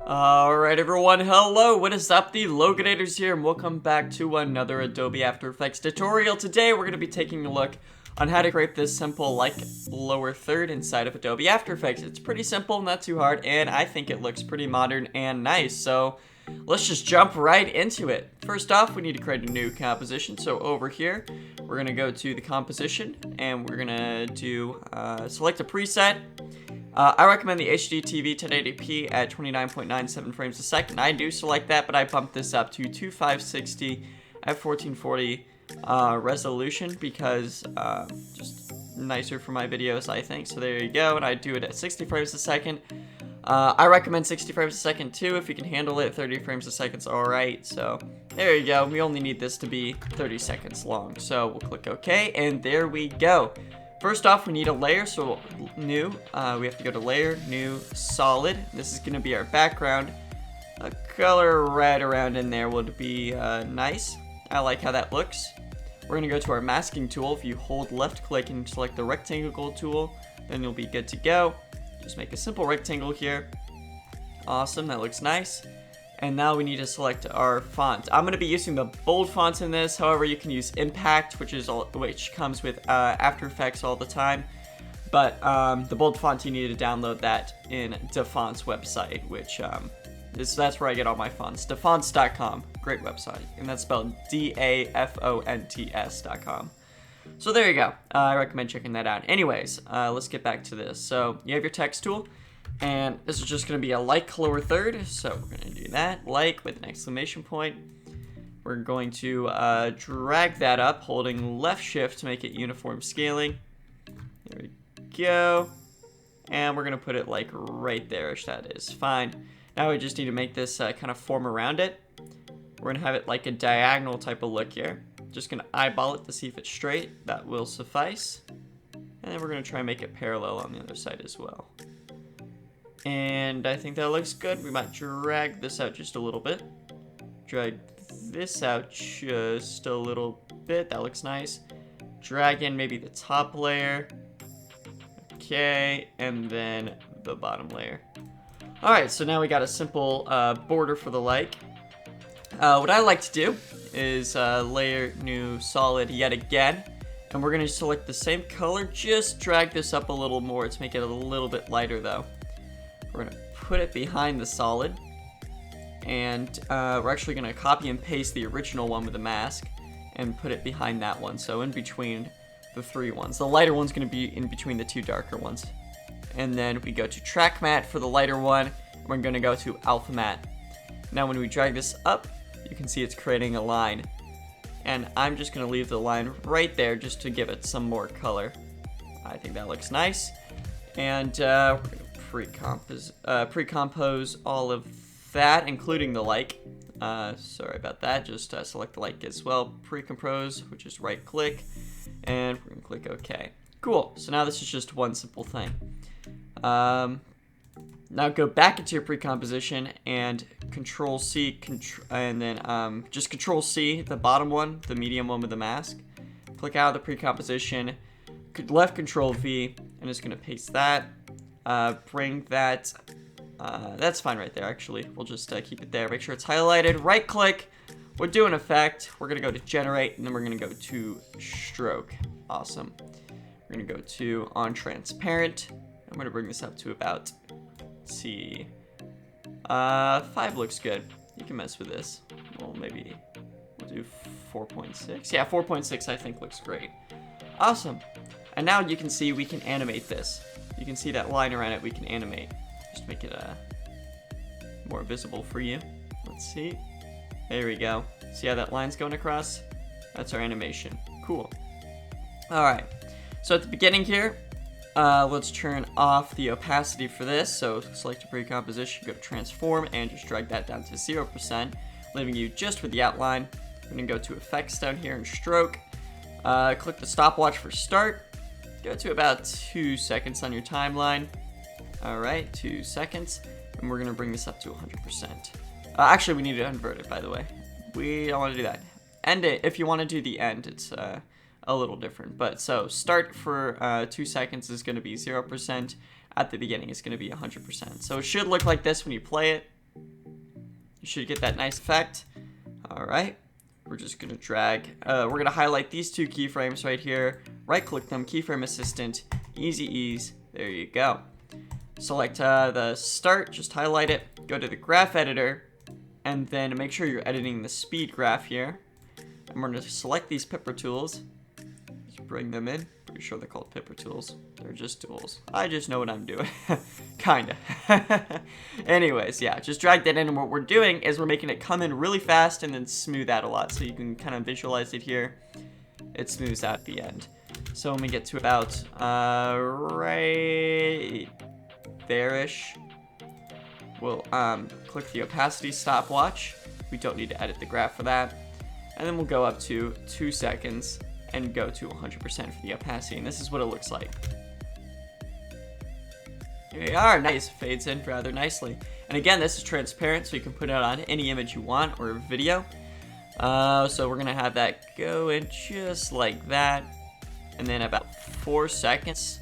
Alright everyone, hello, what is up? TheLoganatorz here, and welcome back to another Adobe After Effects tutorial. Today we're going to be taking a look on how to create this simple lower third inside of Adobe After Effects. It's pretty simple, not too hard, and I think it looks pretty modern and nice, so let's just jump right into it. First off, we need to create a new composition, so over here, we're going to go to the composition, and we're going to do, select a preset. I recommend the HDTV 1080p at 29.97 frames a second. I do select that, but I bumped this up to 2560 at 1440 resolution because just nicer for my videos, I think. So there you go, and I do it at 60 frames a second. I recommend 60 frames a second too if you can handle it. 30 frames a second's alright. So there you go. We only need this to be 30 seconds long. So we'll click OK, and there we go. First off, we need a layer, so new, we have to go to layer, new, solid. This is going to be our background. A color red around in there would be nice. I like how that looks. We're going to go to our masking tool. If you hold left click and select the rectangle tool, then you'll be good to go. Just make a simple rectangle here. Awesome, that looks nice. And now we need to select our font. I'm going to be using the bold font in this. However, you can use Impact, which comes with After Effects all the time. But the bold font, you need to download that in DaFont's website, which that's where I get all my fonts. DaFonts.com, great website, and that's spelled DaFonts.com. So there you go. I recommend checking that out. Anyways, let's get back to this. So you have your text tool. And this is just going to be a lower third, so we're going to do that, with an exclamation point. We're going to drag that up, holding left shift to make it uniform scaling. There we go. And we're going to put it right there-ish, that is fine. Now we just need to make this kind of form around it. We're going to have it like a diagonal type of look here. Just going to eyeball it to see if it's straight. That will suffice. And then we're going to try and make it parallel on the other side as well. And I think that looks good. We might drag this out just a little bit. Drag this out just a little bit. That looks nice. Drag in maybe the top layer. Okay, and then the bottom layer. Alright, so now we got a simple border for the what I like to do is layer, new, solid yet again. And we're going to select the same color. Just drag this up a little more to make it a little bit lighter though. We're going to put it behind the solid, and we're actually going to copy and paste the original one with the mask and put it behind that one, so in between the three ones. The lighter one's going to be in between the two darker ones. And then we go to track matte for the lighter one, and we're going to go to alpha matte. Now when we drag this up, you can see it's creating a line, and I'm just going to leave the line right there just to give it some more color. I think that looks nice, and we're going to pre-compose all of that, including the sorry about that, just select the as well, pre-compose, which is right click, and we're gonna click OK. Cool, so now this is just one simple thing. Now go back into your pre-composition and Control C, and then just Control C, the bottom one, the medium one with the mask, click out of the pre-composition, left Control V, and it's gonna paste that. Bring that, that's fine right there actually. We'll just keep it there. Make sure it's highlighted. Right click. We'll do an effect. We're going to go to generate, and then we're going to go to stroke. Awesome. We're going to go to on transparent. I'm going to bring this up to about, let's see, 5 looks good. You can mess with this. Well, maybe we'll do 4.6. Yeah, 4.6 I think looks great. Awesome. And now you can see we can animate this. You can see that line around it we can animate. Just make it more visible for you. Let's see. There we go. See how that line's going across? That's our animation. Cool. Alright. So at the beginning here, let's turn off the opacity for this. So select a pre-composition, go to transform, and just drag that down to 0%, leaving you just with the outline. We're going to go to effects down here and stroke. Click the stopwatch for start. Go to about 2 seconds on your timeline. Alright, 2 seconds. And we're going to bring this up to 100%. Actually, we need to invert it, by the way. We don't want to do that. End it. If you want to do the end, it's a little different. But so start for 2 seconds is going to be 0%. At the beginning, it's going to be 100%. So it should look like this when you play it. you should get that nice effect. Alright, we're just gonna drag, we're gonna highlight these two keyframes right here, right click them, keyframe assistant, easy ease, there you go. Select the start, just highlight it, go to the graph editor, and then make sure you're editing the speed graph here. And we're gonna select these pipper tools, just bring them in. Pretty sure they're called pipper tools. They're just tools. I just know what I'm doing. Kinda. Anyways, yeah, just drag that in, and what we're doing is we're making it come in really fast and then smooth out a lot. So you can kind of visualize it here. It smooths out at the end. So when we get to about right there-ish, we'll click the opacity stopwatch. We don't need to edit the graph for that. And then we'll go up to 2 seconds and go to 100% for the opacity, and this is what it looks like. Here we are, nice, fades in rather nicely. And again, this is transparent, so you can put it on any image you want or video. So we're gonna have that go in just like that, and then about 4 seconds,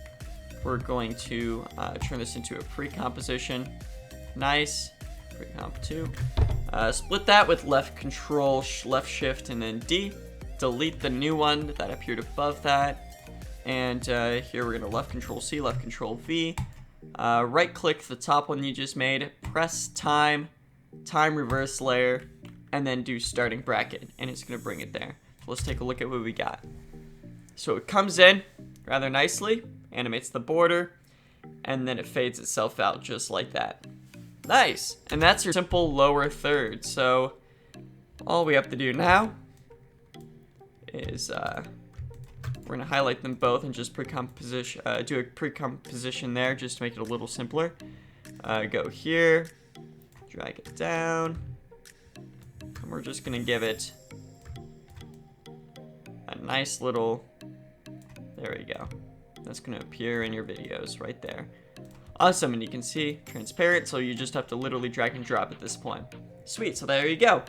we're going to turn this into a pre-composition. Nice, pre-comp 2. Split that with left control, left shift, and then D. Delete the new one that appeared above that, and here we're gonna left control C, left control V, right click the top one you just made, press time reverse layer, and then do starting bracket, and it's gonna bring it there. So let's take a look at what we got. So it comes in rather nicely, animates the border, and then it fades itself out just like that. Nice, and that's your simple lower third. So all we have to do now is we're gonna highlight them both and just pre-composition, do a pre-composition there just to make it a little simpler. Go here, drag it down, and we're just gonna give it a nice little, there we go. That's gonna appear in your videos right there. Awesome, and you can see transparent, so you just have to literally drag and drop at this point. Sweet, so there you go.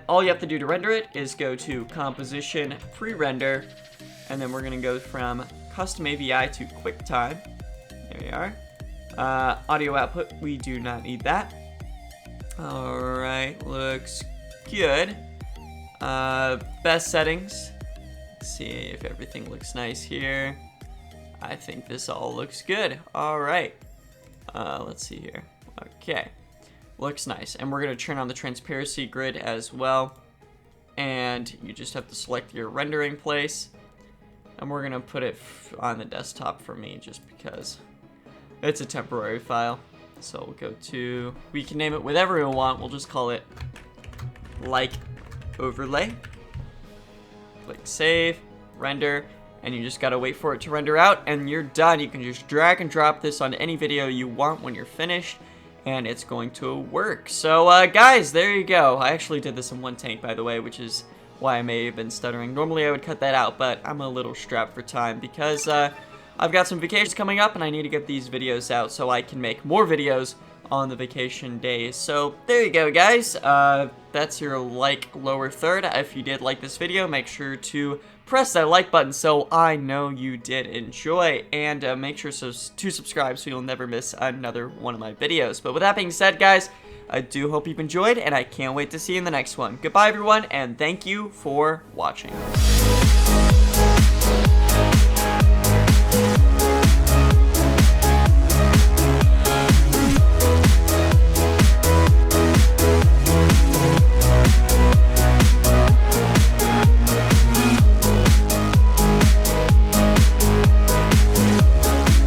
All you have to do to render it is go to Composition, Pre-Render, and then we're going to go from Custom AVI to QuickTime. There we are. Audio output, we do not need that. Alright, looks good. Best settings. Let's see if everything looks nice here. I think this all looks good. Alright. Let's see here. Okay. Looks nice, and we're going to turn on the transparency grid as well, and you just have to select your rendering place, and we're going to put it on the desktop for me just because it's a temporary file. So we'll go to, we can name it whatever we want, we'll just call it like overlay. Click save, render, and you just gotta wait for it to render out, and you're done. You can just drag and drop this on any video you want when you're finished, and it's going to work. So guys, there you go. I actually did this in one take, by the way, which is why I may have been stuttering. Normally I would cut that out, but I'm a little strapped for time because I've got some vacations coming up and I need to get these videos out so I can make more videos on the vacation days. So there you go, guys. That's your like lower third. If you did like this video, make sure to press that like button so I know you did enjoy, and make sure to subscribe so you'll never miss another one of my videos. But with that being said, guys, I do hope you've enjoyed, and I can't wait to see you in the next one. Goodbye, everyone, and thank you for watching.